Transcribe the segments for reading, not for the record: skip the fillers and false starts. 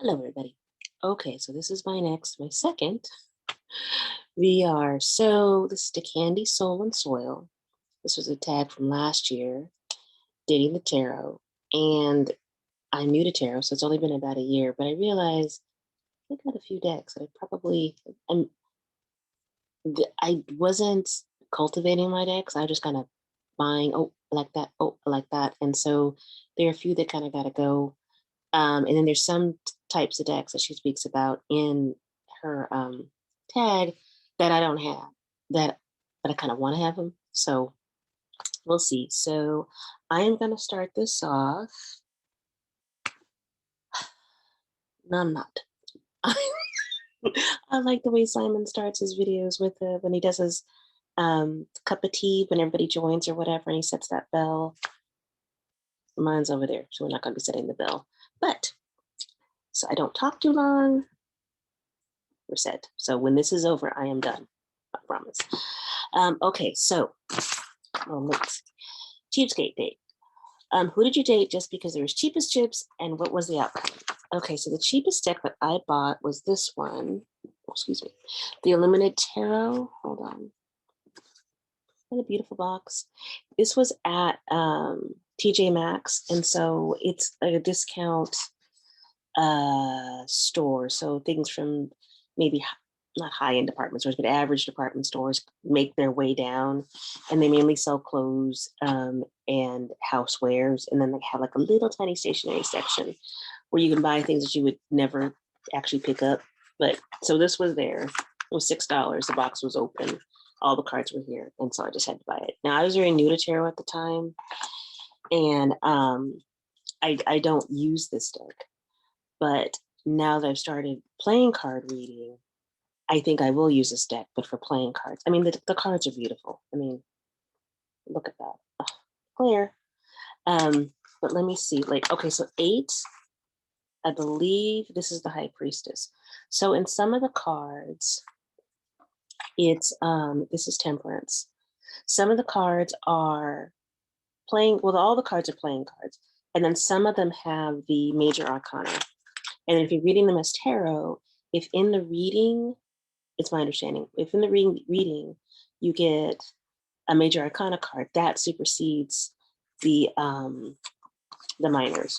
Hello, everybody. Okay, so this is my second VR. So this is the Candy Soul and Soil. This was a tag from last year, dating the tarot. And I'm new to tarot, so it's only been about a year, but I realized I got a few decks that I'm, I wasn't cultivating my decks. I was just kind of buying, oh, I like that, oh, I like that. And so there are a few that kind of got to go. And then there's some types of decks that she speaks about in her tag that I don't have that, but I kind of want to have them. So we'll see. So I am going to start this off. No, I'm not. I like the way Simon starts his videos with when he does his cup of tea when everybody joins or whatever, and he sets that bell. Mine's over there, so we're not going to be setting the bell. But so I don't talk too long. We're set. So when this is over, I am done. I promise. Okay, so Cheapskate Date. Who did you date just because there was cheapest chips, and what was the outcome? Okay, so the cheapest deck that I bought was this one. Oh, excuse me. The Illuminated Tarot. Hold on. What a beautiful box. This was at TJ Maxx, and so it's a discount store. So things from maybe not high-end department stores, but average department stores make their way down, and they mainly sell clothes and housewares. And then they have like a little tiny stationery section where you can buy things that you would never actually pick up. But so this was there. It was $6. The box was open. All the cards were here, and so I just had to buy it. Now I was very new to tarot at the time, and I don't use this deck, but now that I've started playing card reading, I think I will use this deck, but for playing cards. I mean, the cards are beautiful. I mean, look at that. Oh, clear. But let me see. Like, okay, so 8, I believe this is the High Priestess. So in some of the cards, it's this is Temperance. Some of the cards are playing, well, all the cards are playing cards. And then some of them have the major arcana. And if you're reading them as tarot, if in the reading, it's my understanding, if in the reading you get a major arcana card, that supersedes the minors.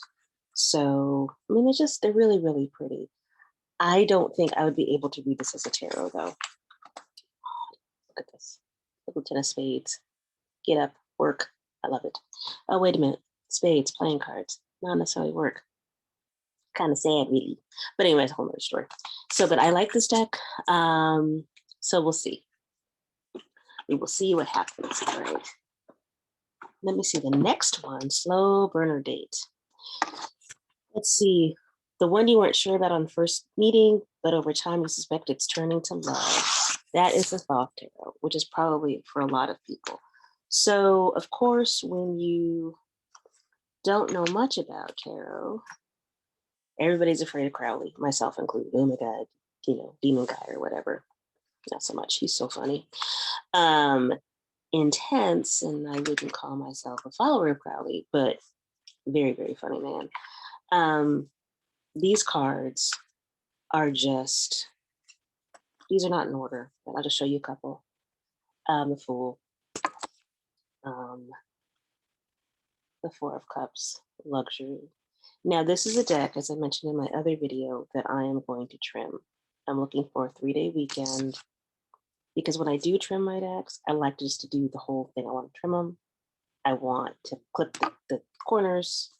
So, I mean, they're really, really pretty. I don't think I would be able to read this as a tarot, though. Look at this. Look, Ten of Spades. Get up, work. I love it. Oh, wait a minute. Spades, playing cards. Not necessarily work. Kind of sad, really. But anyway, it's a whole other story. So, but I like this deck. So we'll see. We will see what happens. All right. Let me see the next one, Slow Burner Date. Let's see. The one you weren't sure about on the first meeting, but over time you suspect it's turning to love. That is the Thoth Tarot, which is probably for a lot of people. So, of course, when you don't know much about tarot, everybody's afraid of Crowley, myself included. Oh my God, demon guy or whatever. Not so much. He's so funny. Intense, and I wouldn't call myself a follower of Crowley, but very, very funny man. These cards are just, these are not in order, but I'll just show you a couple. The Fool, the Four of Cups, Luxury. Now, this is a deck, as I mentioned in my other video, that I am going to trim. I'm looking for a 3-day weekend, because when I do trim my decks, I like just to do the whole thing. I want to trim them. I want to clip the corners.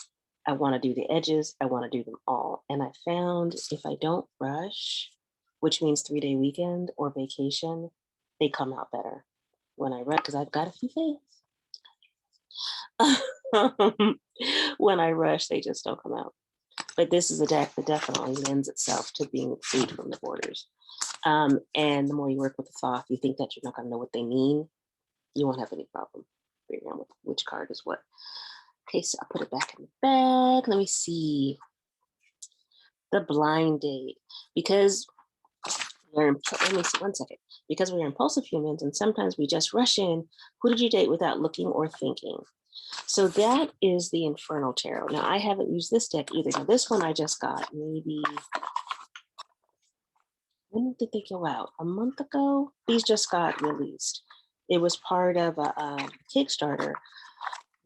I want to do the edges. I want to do them all. And I found if I don't rush, which means 3-day weekend or vacation, they come out better when I rush, because I've got a few fails. When I rush, they just don't come out. But this is a deck that definitely lends itself to being freed from the borders. And the more you work with the Thoth, you think that you're not going to know what they mean. You won't have any problem figuring out which card is what. Okay, so I'll put it back in the bag. Let me see. The Blind Date. Because let me see, one second. Because we're impulsive humans and sometimes we just rush in. Who did you date without looking or thinking? So that is the Infernal Tarot. Now I haven't used this deck either. Now this one I just got maybe, when did they go out? A month ago? These just got released. It was part of a Kickstarter,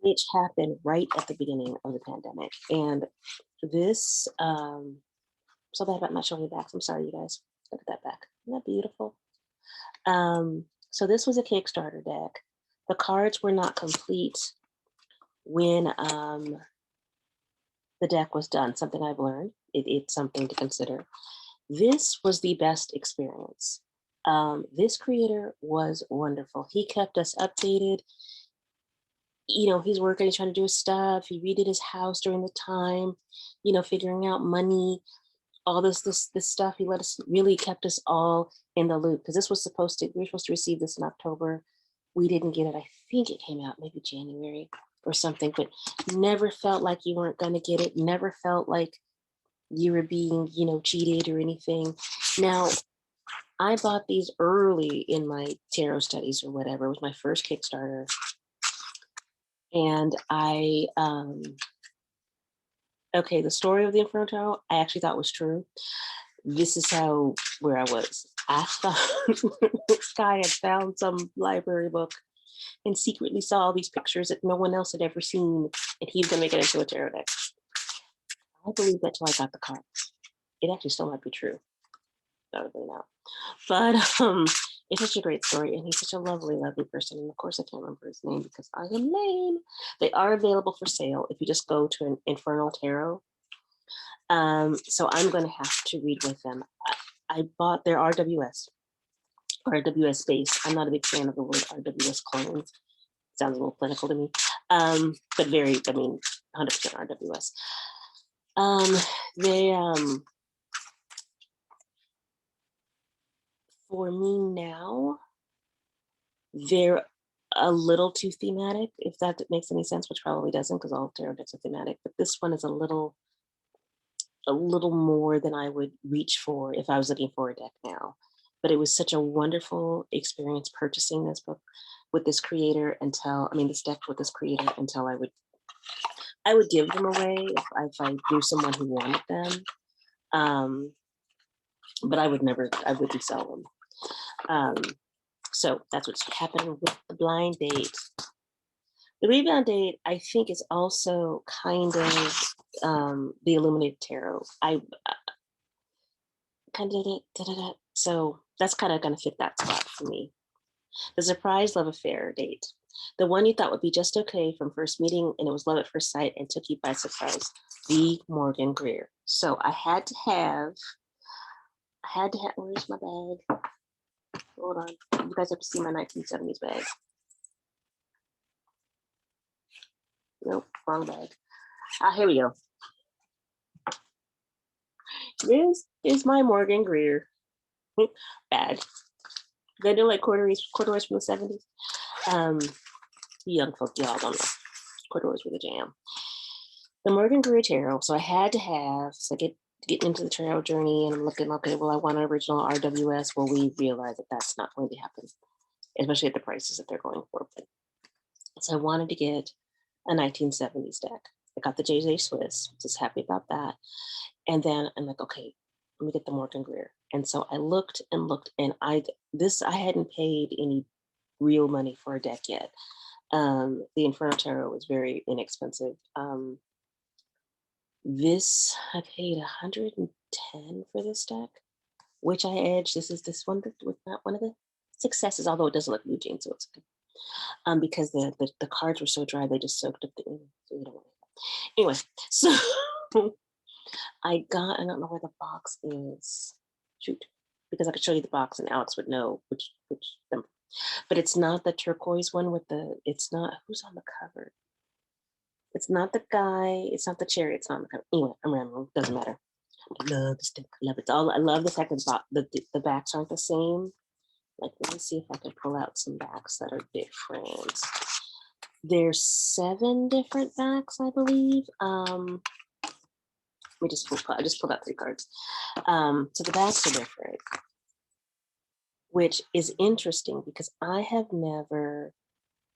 which happened right at the beginning of the pandemic. And this, so bad about not showing you backs. I'm sorry, you guys. Look at that back. Isn't that beautiful? So this was a Kickstarter deck. The cards were not complete when the deck was done, something I've learned. It's something to consider. This was the best experience. This creator was wonderful. He kept us updated. You know, he's working, he's trying to do his stuff. He redid his house during the time, you know, figuring out money, all this stuff. He let us, really kept us all in the loop, because this was supposed to, we were supposed to receive this in October. We didn't get it. I think it came out maybe January or something, but never felt like you weren't going to get it. Never felt like you were being, you know, cheated or anything. Now, I bought these early in my tarot studies or whatever. It was my first Kickstarter. And I, okay, the story of the Infernal Tarot, I actually thought was true. This is where I was. I thought this guy had found some library book and secretly saw all these pictures that no one else had ever seen, and he was gonna make it into a tarot deck. I believe that till I got the cards. It actually still might be true. Not really now. But it's such a great story, and he's such a lovely, lovely person. And of course, I can't remember his name because I am lame. They are available for sale if you just go to an Infernal Tarot. So I'm going to have to read with them. I bought their RWS base. I'm not a big fan of the word RWS clones. Sounds a little political to me, but very, I mean, 100% RWS. They, for me now, they're a little too thematic, if that makes any sense, which probably doesn't, because all tarot decks are thematic, but this one is a little more than I would reach for if I was looking for a deck now. But it was such a wonderful experience purchasing this book with this creator until, I mean, this deck with this creator until I would give them away if I knew someone who wanted them. But I wouldn't sell them. So that's what's happening with the blind date. The Rebound Date, I think, is also kind of the Illuminated Tarot. I kind of, so that's kind of going to fit that spot for me. The Surprise Love Affair Date. The one you thought would be just okay from first meeting, and it was love at first sight and took you by surprise. The Morgan Greer. So I had to have, where's my bag? Hold on. You guys have to see my 1970s bag. Nope, wrong bag. Here we go. This is my Morgan Greer bag. They do like corduroys from the 70s. Young folk, y'all don't know. Corduroys were the jam. The Morgan Greer Tarot. So I had to have, so getting into the tarot journey, and I'm looking, okay, well, I want an original RWS. Well, we realize that that's not going to happen, especially at the prices that they're going for. So I wanted to get a 1970s deck. I got the JJ Swiss, just happy about that. And then I'm like, okay, let me get the Morgan Greer. And so I looked, and I hadn't paid any real money for a deck yet. The Infernal Tarot was very inexpensive. This, I paid $110 for this deck, which I edged. This one that was not one of the successes, although it doesn't look Eugene, so it's good. Because the cards were so dry, they just soaked up the ink. So you don't want that. Anyway, so I don't know where the box is. Shoot, because I could show you the box and Alex would know which number. But it's not the turquoise one with it's not, who's on the cover? It's not the guy, it's not the cherry, it's not on the cover. Anyway, I'm rambling, doesn't matter. I love this deck, I love it. I love the fact that the backs aren't the same. Like, let me see if I can pull out some backs that are different. There's 7 different backs, I believe. I just pulled out 3 cards. So the backs are different, which is interesting because I have never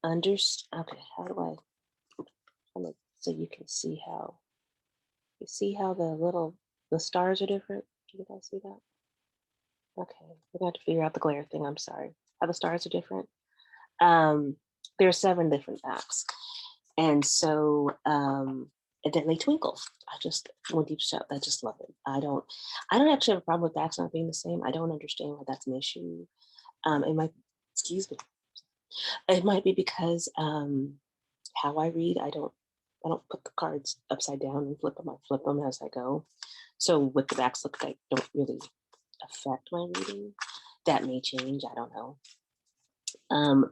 understood. Okay, how do I? So you can see how the stars are different. Can you guys see that? Okay, we're going to have to figure out the glare thing. I'm sorry. How the stars are different. Um, there are 7 different backs, and so and then they twinkle. I just when deep shut, I just love it. I don't actually have a problem with backs not being the same. I don't understand why that's an issue. It might, excuse me, it might be because how I read, I don't put the cards upside down and flip them. I flip them as I go. So what the backs look like don't really affect my reading. That may change. I don't know.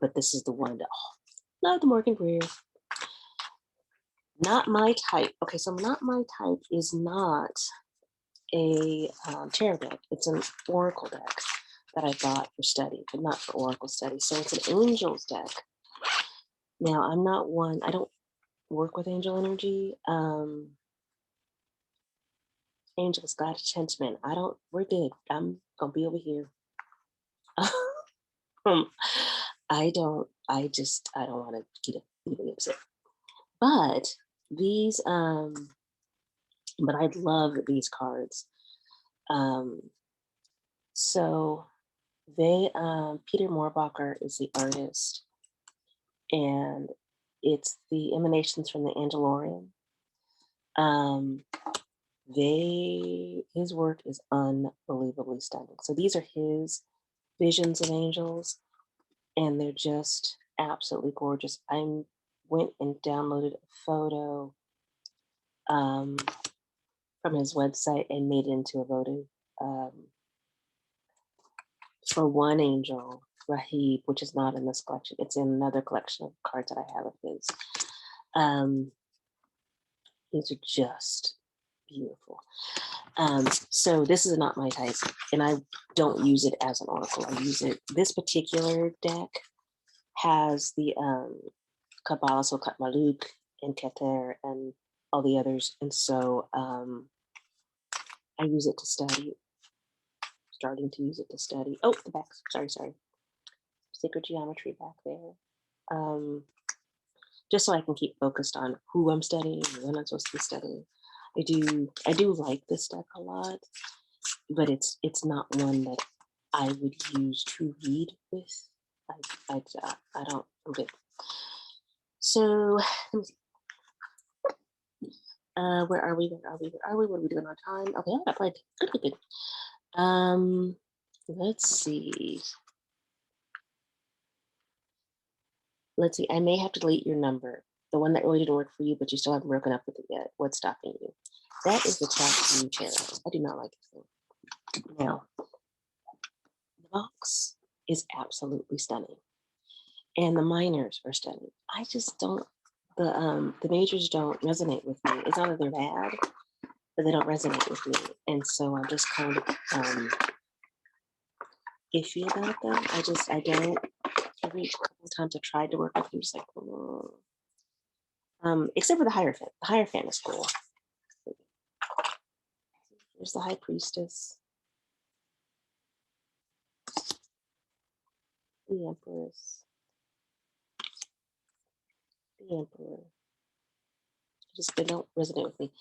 But this is the one that love the Morgan Greer. Not my type. Okay, so not my type is not a tarot deck. It's an oracle deck that I bought for study, but not for oracle study. So it's an angels deck. Now I'm not one. I don't work with angel energy. Angels, God, gentlemen. I don't. We're good. I'm gonna be over here. I don't. I don't want to get anybody upset. But these. But I love these cards. Um, so they. Peter Moorbacher is the artist, and it's the emanations from the Angelorium. His work is unbelievably stunning. So these are his visions of angels, and they're just absolutely gorgeous. I went and downloaded a photo from his website and made it into a votive for one angel, Rahib, which is not in this collection. It's in another collection of cards that I have of his. These are just beautiful. So this is not my type, and I don't use it as an oracle. I use it. This particular deck has the Kabbalah, so Katmaluk and Keter and all the others, and so I use it to study. Starting to use it to study. Oh, the back. Sorry. Sacred geometry back there. Just so I can keep focused on who I'm studying and when I'm supposed to be studying. I do like this deck a lot, but it's not one that I would use to read with. I don't. I'm good. So let me see. Where are we? Where are we? Where are we? What are we doing on time? Okay, I got plenty. Good. Let's see. Let's see. I may have to delete your number, the one that really didn't work for you, but you still haven't broken up with it yet. What's stopping you? That is the Chat Room Tarot. I do not like this thing. Now, the box is absolutely stunning, and the minors are stunning. I just don't. The majors don't resonate with me. It's not that they're bad, but they don't resonate with me, and so I'm just kind of iffy about them. I don't. Every couple of times I tried to work with them, just like, except for the Hierophant. The Hierophant is cool. There's the High Priestess, the Empress, the Emperor. They don't resonate with me.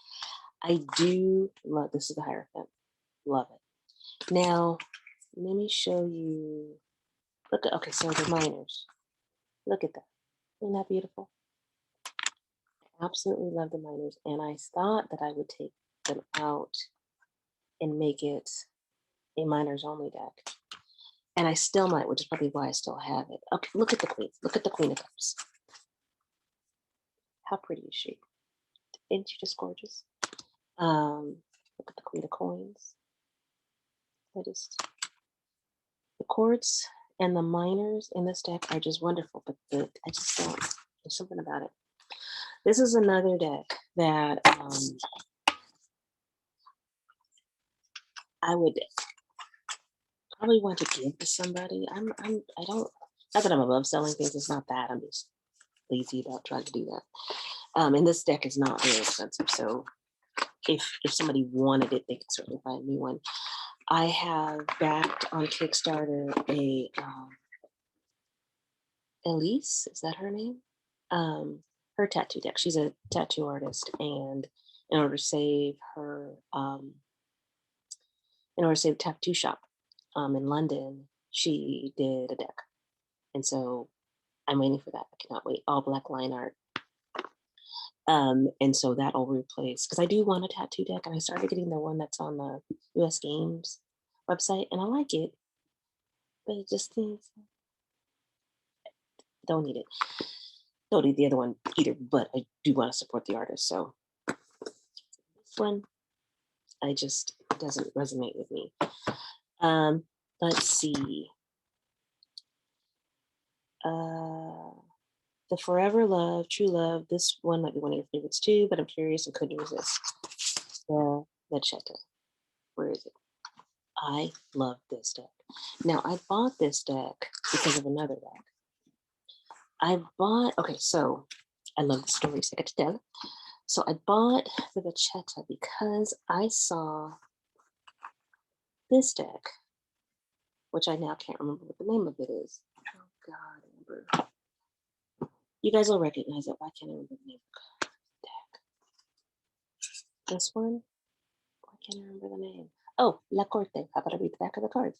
I do love, this is the Hierophant. Love it. Now, let me show you. Look at, okay, so the minors. Look at that. Isn't that beautiful? I absolutely love the minors. And I thought that I would take them out and make it a minors only deck. And I still might, which is probably why I still have it. Okay, look at the Queen. Look at the Queen of Cups. How pretty is she? Isn't she just gorgeous? Look at the Queen of Coins. That is, the chords and the minors in this deck are just wonderful, but I just don't, there's something about it. This is another deck that I would probably want to give to somebody. I don't, not that I'm above selling things, it's not that, I'm just lazy about trying to do that. And this deck is not very expensive, so if somebody wanted it, they could certainly find me one. I have backed on Kickstarter a Elise, is that her name? her tattoo deck. She's a tattoo artist, and in order to save her, in order to save the tattoo shop in London, she did a deck, and so I'm waiting for that. I cannot wait. All black line art. And so that'll replace because I do want a tattoo deck, and I started getting the one that's on the US Games website, and I like it, but it just seems don't need it. Don't need the other one either, but I do want to support the artist. So this one, I just it doesn't resonate with me. Let's see. The Forever Love, True Love. This one might be one of your favorites too, but I'm curious and couldn't resist. The pachetta. Where is it? I love this deck. Now I bought this deck because of another deck. Okay, so I love the stories I get to tell. So I bought the pachetta because I saw this deck, which I now can't remember what the name of it is. Oh God, Amber. You guys will recognize it. Why can't I remember the name of the deck? This one? Why can't I remember the name? Oh, La Corte. How about I read the back of the cards?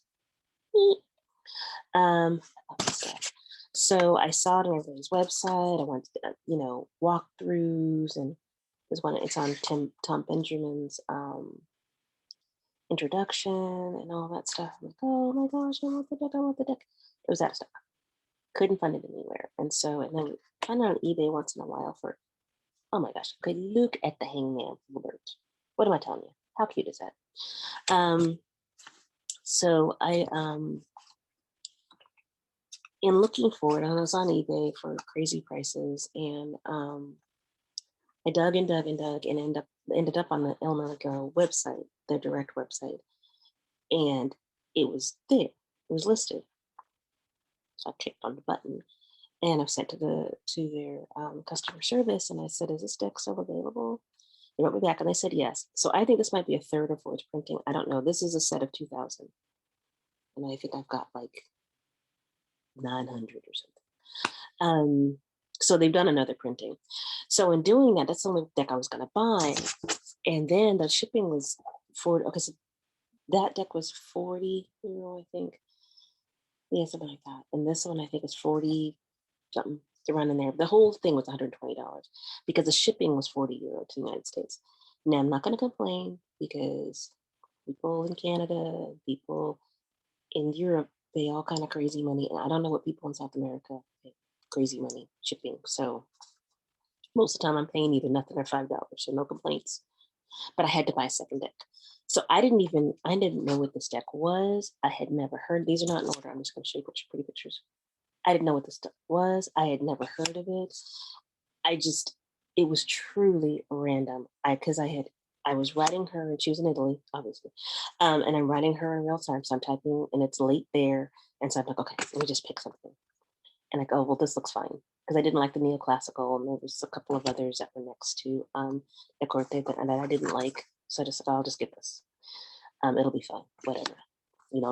So I saw it on everybody's website. I wanted to, walkthroughs, and it's on Tom Benjamin's introduction and all that stuff. I'm like, oh my gosh, I want the deck, I want the deck. It was out of stock. Couldn't find it anywhere. And then find it on eBay once in a while for, oh my gosh, okay, look at the hangman alert. What am I telling you? How cute is that? So I in looking for it, I was on eBay for crazy prices, and I dug and dug and dug, and ended up on the El Melico website, their direct website, and it was there. It was listed. So I clicked on the button, and I've sent to their customer service, and I said, "Is this deck still available?" They wrote me back, and they said yes. So I think this might be a third or fourth printing. I don't know. This is a set of 2,000, and I think I've got like 900 or something. So they've done another printing. So in doing that, that's the only deck I was going to buy. And then the shipping was okay, so that deck was 40 euro, I think. Yeah, something like that. And this one, I think, is 40 something around in there. The whole thing was $120 because the shipping was 40 euro to the United States. Now, I'm not going to complain because people in Canada, people in Europe, they all kind of crazy money. And I don't know what people in South America pay crazy money shipping. So most of the time I'm paying either nothing or $5, so no complaints. But I had to buy a second deck. So I didn't know what this deck was. I had never heard, these are not in order. I'm just going to show you pretty pictures. I didn't know what this deck was. I had never heard of it. It was truly random. I was writing her, and she was in Italy, obviously. And I'm writing her in real time. So I'm typing, and it's late there. And so I'm like, okay, let me just pick something. And I go, well, this looks fine. Because I didn't like the neoclassical, and there was a couple of others that were next to the Corte that I didn't like. So I just said, I'll just get this. It'll be fine, whatever.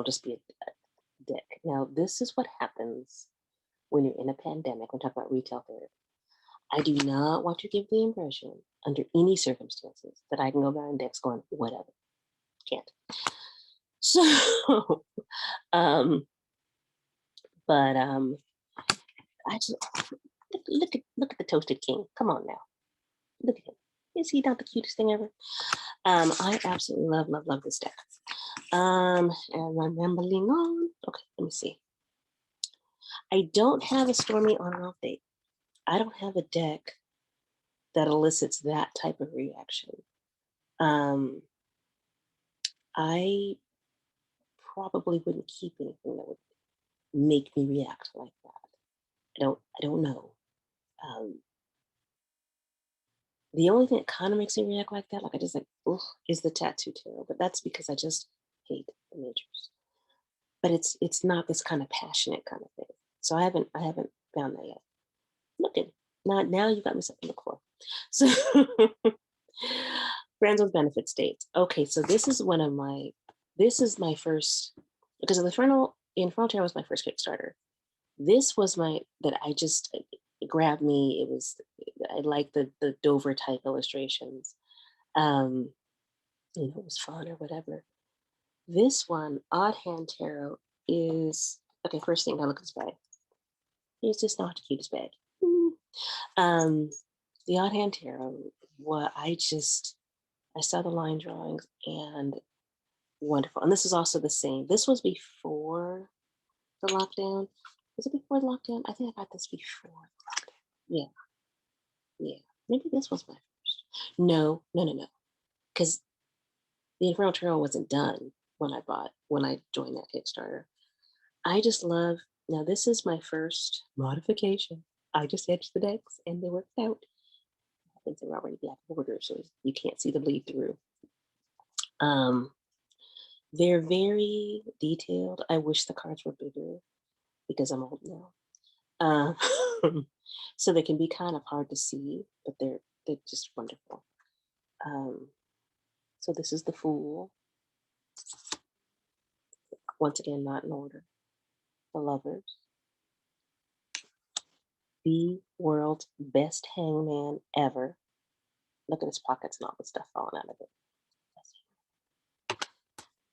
Just be a deck. Now, this is what happens when you're in a pandemic. We're talking about retail therapy. I do not want to give the impression, under any circumstances, that I can go buy decks going, whatever. Can't. So, I just look at the Toasted King. Come on now. Look at him. Is he not the cutest thing ever? I absolutely love this deck. And I'm rambling on. Okay, let me see. I don't have a Stormy on and off date. I don't have a deck that elicits that type of reaction. I probably wouldn't keep anything that would make me react like that. I don't know. The only thing that kind of makes me react like that, like I just like, ugh, is the tattoo tarot. But that's because I just hate the majors. But it's not this kind of passionate kind of thing. So I haven't found that yet. Looking. Now you got me something to look for. So Friends with Benefits Dates. Okay, so this is my first, because of Infernal Tarot was my first Kickstarter. This was it grabbed me. It was I like the Dover type illustrations. Um, it was fun or whatever. This one, Odd Hand Tarot, is okay. First thing I look at this bag. It's just not the cutest bag. Mm. Um, the Odd Hand Tarot. What I saw the line drawings and wonderful. And this is also the same. This was before the lockdown. Was it before the lockdown? I think I got this before the lockdown. Yeah, yeah. Maybe this was my first. No, no, no, no. Because the Infernal Trail wasn't done when I joined that Kickstarter. I just love now this is my first modification. I just edged the decks and they worked out. I think they're already black borders, so you can't see the bleed through. Um, they're very detailed. I wish the cards were bigger because I'm old now. So they can be kind of hard to see, but they're just wonderful. Um, so this is the Fool. Once again, not in order. The Lovers. The world's best hangman ever. Look at his pockets and all the stuff falling out of it.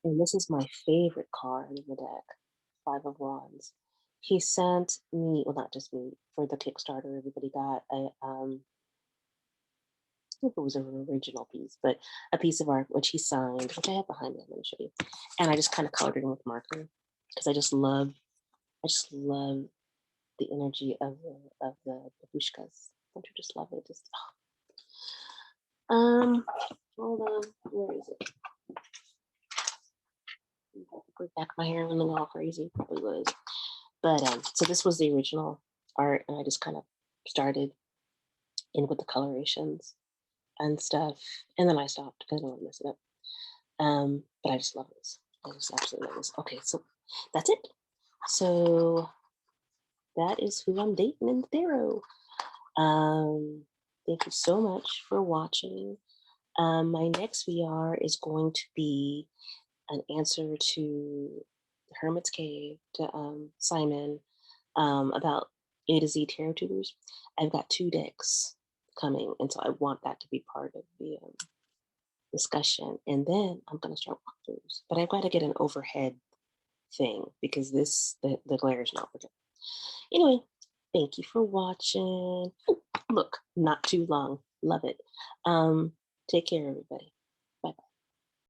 And this is my favorite card in the deck, Five of Wands. He sent me, well, not just me, for the Kickstarter, everybody got I think it was an original piece, but a piece of art which he signed, which I have behind me. I'm going to show you. And I just kind of colored it in with marker because I just love the energy of the babushkas. Don't you just love it? Just hold on, where is it? Put back my hair and look all crazy. Probably was. But so this was the original art, and I just kind of started in with the colorations and stuff, and then I stopped because I don't want to mess it up. But I just love this. I just absolutely love this. Okay, so that's it. So that is who I'm dating in the tarot. Thank you so much for watching. My next VR is going to be an answer to the Hermit's Cave to Simon about A to Z tarot tubers. I've got 2 decks coming, and so I want that to be part of the discussion. And then I'm going to start walkthroughs, but I've got to get an overhead thing because the glare is not working. Anyway, thank you for watching. Ooh, look, not too long. Love it. Take care, everybody.